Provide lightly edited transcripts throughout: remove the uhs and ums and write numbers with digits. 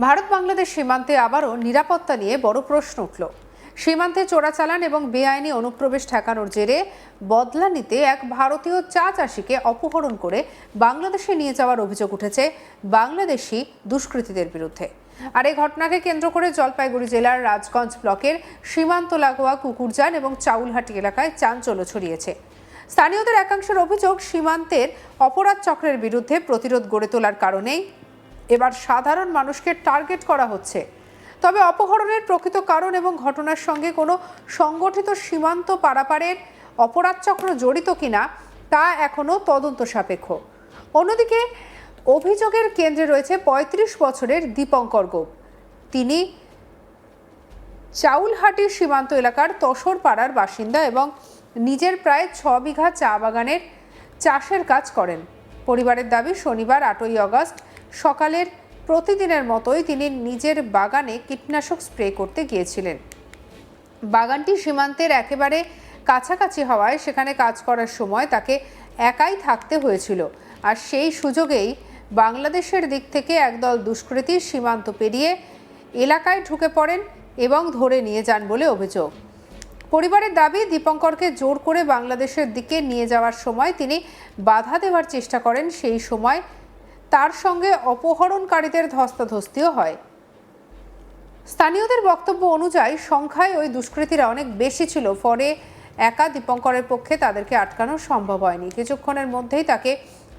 ভারত বাংলাদেশ সীমান্তে আবারও নিরাপত্তা নিয়ে বড় প্রশ্ন উঠল। সীমান্তে চোরাচালান এবং বেআইনি অনুপ্রবেশ ঠেকানোর জেরে বদলা নিতে এক ভারতীয় চা চাষিকে অপহরণ করে বাংলাদেশে নিয়ে যাওয়ার অভিযোগ উঠেছে বাংলাদেশি দুষ্কৃতীদের বিরুদ্ধে। আর এই ঘটনাকে কেন্দ্র করে জলপাইগুড়ি জেলার রাজগঞ্জ ব্লকের সীমান্ত লাগোয়া কুকুরজান এবং চাউলহাটি এলাকায় চাঞ্চল্য ছড়িয়েছে। স্থানীয়দের একাংশের অভিযোগ, সীমান্তের অপরাধ চক্রের বিরুদ্ধে প্রতিরোধ গড়ে তোলার কারণেই এবার সাধারণ মানুষকে টার্গেট করা হচ্ছে। তবে অপহরণের প্রকৃত কারণ এবং ঘটনার সঙ্গে কোনো সংগঠিত সীমান্ত পারাপারের অপরাধ চক্র জড়িত কিনা তা এখনো তদন্ত সাপেক্ষ। অন্যদিকে অভিযোগের কেন্দ্রে রয়েছে ৩৫ বছরের দীপঙ্কর গোপ। তিনি চাউলহাটির সীমান্ত এলাকার তসর পাড়ার বাসিন্দা এবং নিজের প্রায় ৬ বিঘা চা বাগানের চাষের কাজ করেন। পরিবারের দাবি, শনিবার ৮ই আগস্ট সকালের প্রতিদিনের মতোই তিনি নিজের বাগানে কীটনাশক স্প্রে করতে গিয়েছিলেন। বাগানটি সীমান্তের একেবারে কাছাকাছি হওয়ায় সেখানে কাজ করার সময় তাকে একাই থাকতে হয়েছিল। আর সেই সুযোগেই বাংলাদেশের দিক থেকে একদল দুষ্কৃতী সীমান্ত পেরিয়ে এলাকায় ঢুকে পড়েন এবং ধরে নিয়ে যান বলে অভিযোগ। পরিবারের দাবি, দীপঙ্করকে জোর করে বাংলাদেশের দিকে নিয়ে যাওয়ার সময় তিনি বাধা দেওয়ার চেষ্টা করেন। সেই সময় তার সঙ্গে অপহরণকারীদের ধস্তাধস্তিও হয়। স্থানীয়দের বক্তব্য অনুযায়ী সংখ্যায় ওই দুষ্কৃতীরা অনেক বেশি ছিল, ফলে একা দীপঙ্করের পক্ষে তাদেরকে আটকানো সম্ভব হয়নি। কিছুক্ষণের মধ্যেই তাকে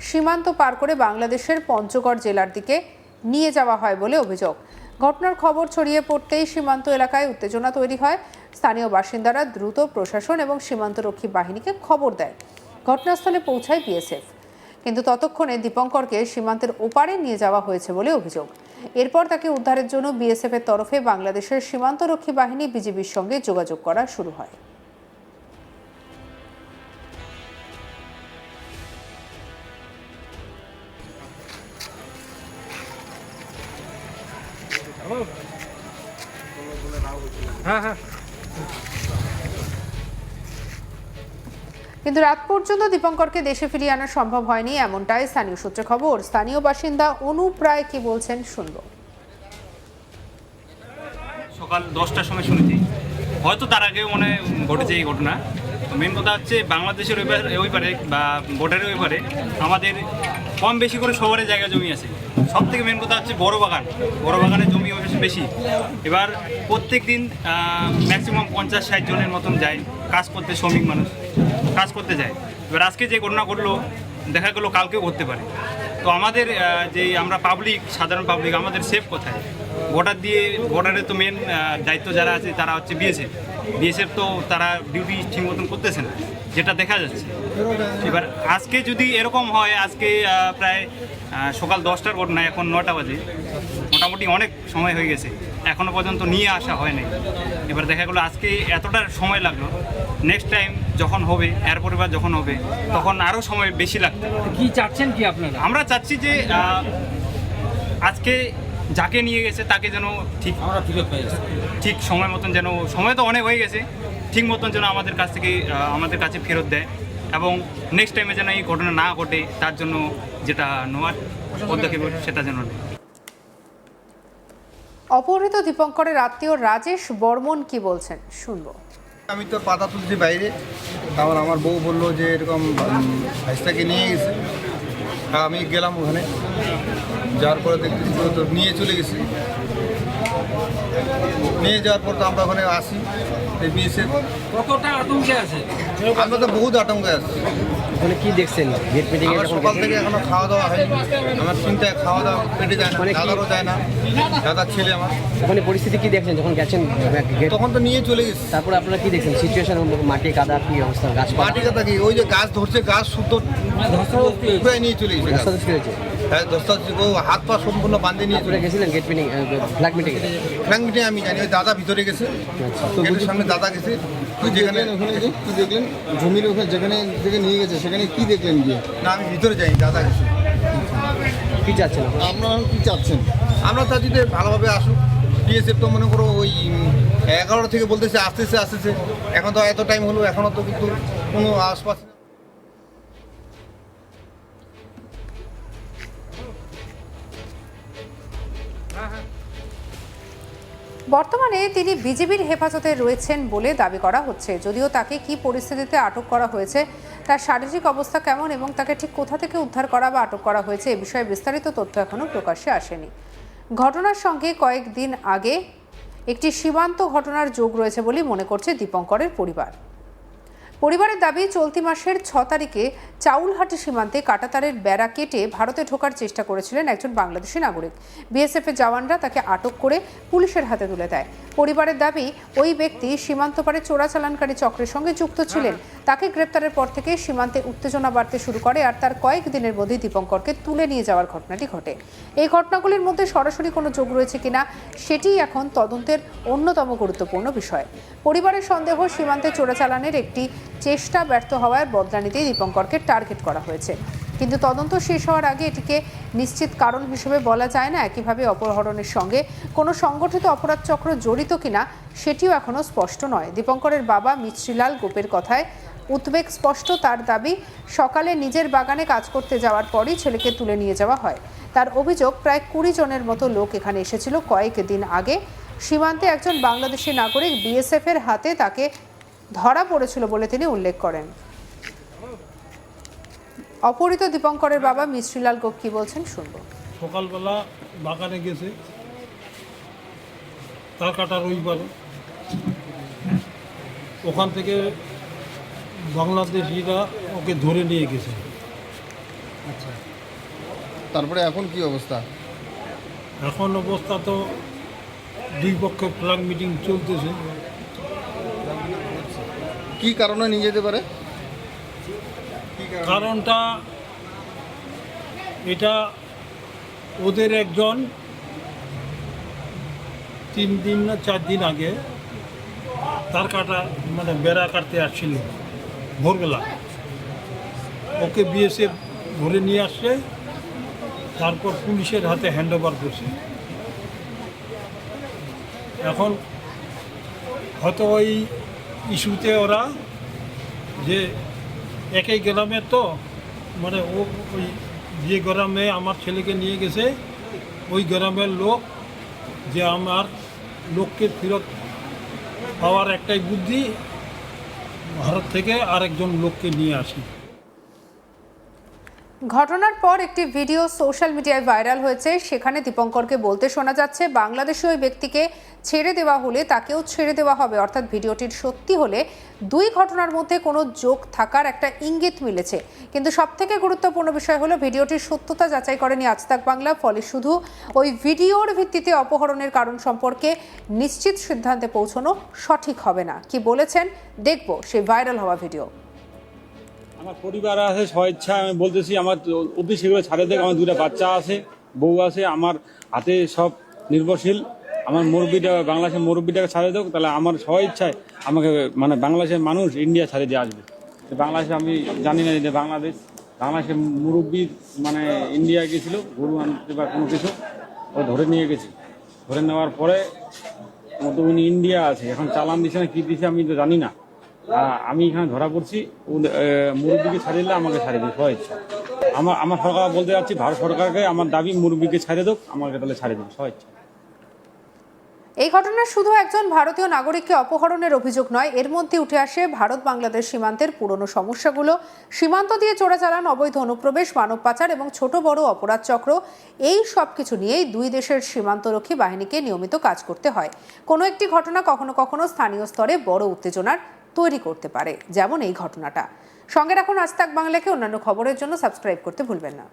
সীমান্ত পার করে বাংলাদেশের পঞ্চগড় জেলার দিকে নিয়ে যাওয়া হয় বলে অভিযোগ। ঘটনার খবর ছড়িয়ে পড়তেই সীমান্ত এলাকায় উত্তেজনা তৈরি হয়। স্থানীয় বাসিন্দারা দ্রুত প্রশাসন এবং সীমান্তরক্ষী বাহিনীকে খবর দেয়। ঘটনাস্থলে পৌঁছায় বিএসএফ, কিন্তু ততক্ষণে দীপঙ্করকে সীমান্তের ওপারে নিয়ে যাওয়া হয়েছে বলে অভিযোগ। এরপর তাকে উদ্ধারের জন্য বিএসএফের তরফে বাংলাদেশের সীমান্তরক্ষী বাহিনী বিজিবির সঙ্গে যোগাযোগ করা শুরু হয়। কিন্তু রাত পর্যন্ত দীপঙ্করকে দেশে ফিরিয়ে আনা সম্ভব হয়নি, এমনটাই স্থানীয় সূত্রে খবর। স্থানীয় বাসিন্দা অনুপ রায় কি বলছেন শুনবো। সকাল 10টার সময় শুনেছি, হয়তো তার আগেও মনে ঘটেছে এই ঘটনা। মেন কথা হচ্ছে বাংলাদেশের ওই পারে বা বর্ডারের ওই পারে আমাদের কম বেশি করে শহরে জায়গা জমি আছে। সব থেকে মেন কথা হচ্ছে বড় বাগানের জমি বেশি। এবার প্রত্যেক দিন ম্যাক্সিমাম 50-60 জনের মতন যায় কাজ করতে, শ্রমিক মানুষ কাজ করতে যায়। এবার আজকে যে ঘটনা ঘটলো, দেখা গেলো কালকেও ঘটতে পারে। তো আমাদের যে আমরা পাবলিক, সাধারণ পাবলিক, আমাদের সেফ কোথায়? বর্ডারের তো মেন দায়িত্ব যারা আছে তারা হচ্ছে বিএসএফ তো তারা ডিউটি ঠিক মতন করতেছে না, যেটা দেখা যাচ্ছে। এবার আজকে যদি এরকম হয়, আজকে প্রায় সকাল 10টার ঘটনা, এখন 9টা বাজে, মোটামুটি অনেক সময় হয়ে গেছে, এখনও পর্যন্ত নিয়ে আসা হয় নাই। এবার দেখা গেলো আজকে এতটা সময় লাগলো, নেক্সট টাইম যখন হবে, এরপরে বার যখন হবে, তখন আরও সময় বেশি লাগবে। কি চাচ্ছেন কি আপনারা? আমরা চাচ্ছি যে আজকে যাকে নিয়ে গেছে তাকে যেন ঠিক সময় মতন, যেন সময় তো অনেক হয়ে গেছে, ঠিক মতন যেন আমাদের কাছে ফেরত দেয় এবং নেক্সট টাইমে যেন এই ঘটনা না ঘটে, তার জন্য যেটা নেওয়ার পদক্ষেপ সেটা যেন নেয়। অপহৃত দীপঙ্করের আত্মীয় রাজেশ বর্মন কি বলছেন শুনবো। আমি তো পাতা তুলছি বাইরে, তারপর আমার বউ বললো যে এরকম ভাইসটাকে নিয়ে গেছে। আমি গেলাম ওখানে, যাওয়ার পরে দেখতেছি তো নিয়ে চলে গেছি। নিয়ে যাওয়ার পর তো আমরা ওখানে আসি, বিএসএফ। কতটা আতঙ্কে আছে? আমরা তো বহুত আতঙ্কে আছি। ওখানে কি দেখছেন? গেট মিটিং আমার সকাল থেকে এখনো খাওয়া দাওয়া হয়নি। আমার চিন্তায় খাওয়া দাওয়া পেটে যায় না, দাদারও যায় না, দাদার ছেলে আমার। ওখানে পরিস্থিতি কি দেখছেন যখন গেছেন? তখন তো নিয়ে চলে গেছি। তারপরে আপনারা কি দেখছেন সিচুয়েশন? মাটি কাদা কি অবস্থা? গাছ মাটি কাদা কি, ওই যে গাছ ধরছে, গাছ শুদ্ধ উপরে নিয়ে চলে গেছে। হয়েছে, হ্যাঁ, হাত পা সম্পূর্ণ বাঁধে নিয়ে চলে গেছিলেন gate meeting, flag meeting? Flag meeting আমি জানি, ওই দাদা ভিতরে গেছে, গেটের সামনে দাদা গেছে। যেখানে ওখানে কি দেখলেন? জমির ওখানে যেখানে থেকে নিয়ে গেছে সেখানে কি দেখলেন গিয়ে? না, আমি ভিতরে যাই, দাদা গেছে। কি চাচ্ছেন আপনারা? কি চাচ্ছেন? আমরা চাচ্ছি যে ভালোভাবে আসুক বিএসএফ। তো মনে করো ওই 11টা থেকে বলতেছে আসতেছে, এখন তো এত টাইম হলো, এখনও তো কিন্তু কোনো আশপাশ। বর্তমানে তিনি বিজিবির হেফাজতে রয়েছেন বলে দাবি করা হচ্ছে। যদিও তাকে কী পরিস্থিতিতে আটক করা হয়েছে, তার শারীরিক অবস্থা কেমন এবং তাকে ঠিক কোথা থেকে উদ্ধার করা বা আটক করা হয়েছে এ বিষয়ে বিস্তারিত তথ্য এখনও প্রকাশ্যে আসেনি। ঘটনার সঙ্গে কয়েকদিন আগে একটি সীমান্ত ঘটনার যোগ রয়েছে বলে মনে করছে দীপঙ্করের পরিবার। পরিবারের দাবি, চলতি মাসের 6 তারিখে চাউলহাটি সীমান্তে কাঁটাতারের বেড়া কেটে ভারতে ঢোকার চেষ্টা করেছিলেন একজন বাংলাদেশি নাগরিক। বিএসএফের জওয়ানরা তাকে আটক করে পুলিশের হাতে তুলে দেয়। পরিবারের দাবি, ওই ব্যক্তি সীমান্ত পারে চোরাচালানকারী চক্রের সঙ্গে যুক্ত ছিলেন। তাকে গ্রেপ্তারের পর থেকে সীমান্তে উত্তেজনা বাড়তে শুরু করে, আর তার কয়েকদিনের মধ্যেই দীপঙ্করকে তুলে নিয়ে যাওয়ার ঘটনাটি ঘটে। এই ঘটনাগুলির মধ্যে সরাসরি কোনো যোগ রয়েছে কিনা সেটিই এখন তদন্তের অন্যতম গুরুত্বপূর্ণ বিষয়। পরিবারের সন্দেহ, সীমান্তে চোরাচালানের একটি চেষ্টা ব্যর্থ হওয়ার বদলা নিতেই দীপঙ্করকে টার্গেট করা হয়েছে। কিন্তু তদন্ত শেষ হওয়ার আগে এটিকে নিশ্চিত কারণ হিসেবে বলা যায় না। একইভাবে অপহরণের সঙ্গে কোনো সংগঠিত অপরাধ চক্র জড়িত কিনা সেটিও এখনও স্পষ্ট নয়। দীপঙ্করের বাবা মিছরিলাল গোপের কথায় উদ্বেগ স্পষ্ট। তার দাবি, সকালে নিজের বাগানে কাজ করতে যাওয়ার পরই ছেলেকে তুলে নিয়ে যাওয়া হয়। তার অভিযোগ, প্রায় 20 জনের মতো লোক এখানে এসেছিল কয়েকদিন আগে। সীমান্তে একজন বাংলাদেশি নাগরিক বিএসএফের হাতে তাকে ধরা পড়েছিল বলে তিনি উল্লেখ করেন। অপহৃত দীপঙ্করের বাবা মিছরিলাল গোপ কি বলছেন শুনবো। সকালবেলা বাগানে গেছে, তার কাটা রবিবার, ওখান থেকে বাংলাদেশিরা ওকে ধরে নিয়ে গেছে। আচ্ছা, তারপরে এখন কি অবস্থা? এখন অবস্থা তো দুই পক্ষের ফ্ল্যাগ মিটিং চলতেছে। কি কারণে নিয়ে যেতে পারে? কারণটা এটা, ওদের একজন 3 দিন না 4 দিন আগে তার কাটা মানে বেড়া কাটতে আসছিল ভোরবেলা। ওকে বিএসএফ ধরে নিয়ে আসছে, তারপর পুলিশের হাতে হ্যান্ড ওভার করছে। এখন হয়তো ওই ইস্যুতে ওরা যে একই গ্রামের তো, মানে ও ওই যে গ্রামে আমার ছেলেকে নিয়ে গেছে ওই গ্রামের লোক, যে আমার লোককে ফেরত পাওয়ার একটাই বুদ্ধি, ভারত থেকে আরেকজন লোককে নিয়ে আসি। ঘটনার পর একটি ভিডিও সোশ্যাল মিডিয়ায় ভাইরাল হয়েছে। সেখানে দীপঙ্করকে বলতে শোনা যাচ্ছে, বাংলাদেশি ওই ব্যক্তিকে ছেড়ে দেওয়া হলে তাকেও ছেড়ে দেওয়া হবে। অর্থাৎ ভিডিওটির সত্যি হলে দুই ঘটনার মধ্যে কোনো যোগ থাকার একটা ইঙ্গিত মিলেছে। কিন্তু সবথেকে গুরুত্বপূর্ণ বিষয় হলো, ভিডিওটির সত্যতা যাচাই করেনি আজ তাক বাংলা। ফলে শুধু ওই ভিডিওর ভিত্তিতে অপহরণের কারণ সম্পর্কে নিশ্চিত সিদ্ধান্তে পৌঁছানো সঠিক হবে না। কি বলেছেন দেখব সেই ভাইরাল হওয়া ভিডিও। আমার পরিবার আছে, স্বেচ্ছা আমি বলতেছি, আমার অতি শীঘ্র ছাড়ে দেখ। আমার 2টা বাচ্চা আছে, বউ আছে, আমার হাতে সব নির্ভরশীল। আমার মুরব্বীটা, বাংলাদেশের মুরব্বীটাকে ছাড়ে দেখ, তাহলে আমার স্বেচ্ছায় আমাকে মানে বাংলাদেশের মানুষ ইন্ডিয়া ছাড়ে দিয়ে আসবে। বাংলাদেশে আমি জানি না যে বাংলাদেশের মুরব্বী মানে ইন্ডিয়া গেছিলো গরু আনতে বা কোনো কিছু, ও ধরে নিয়ে গেছি। ধরে নেওয়ার পরে মতো উনি ইন্ডিয়া আছে, এখন চালান দিছে না কি দিছে আমি তো জানি না। আমি এখানে ধরা পড়ছি, মুরব্বীকে ছাড়িয়ে দিলে আমাকে ছাড়িয়ে দিই স্বেচ্ছা। আমার সরকার বলতে যাচ্ছি, ভারত সরকারকে আমার দাবি, মুরব্বীকে ছাড়িয়ে দেব, আমাকে তাহলে ছাড়িয়ে দিন স্বেচ্ছা। এই ঘটনায় শুধু একজন ভারতীয় নাগরিককে অপহরণের অভিযোগ নয়, এর মধ্যে উঠে আসে ভারত বাংলাদেশ সীমান্তের পুরনো সমস্যাগুলো। সীমান্ত দিয়ে চোরাচালান, অবৈধ অনুপ্রবেশ, মানব পাচার এবং ছোট বড় অপরাধ চক্র, এই সব কিছু নিয়েই দুই দেশের সীমান্তরক্ষী বাহিনীকে নিয়মিত কাজ করতে হয়। কোনো একটি ঘটনা কখনো কখনো স্থানীয় স্তরে বড় উত্তেজনার তৈরি করতে পারে, যেমন এই ঘটনাটা। সঙ্গে রাখুন আজ তাক বাংলাকে। অন্যান্য খবরের জন্য সাবস্ক্রাইব করতে ভুলবেন না।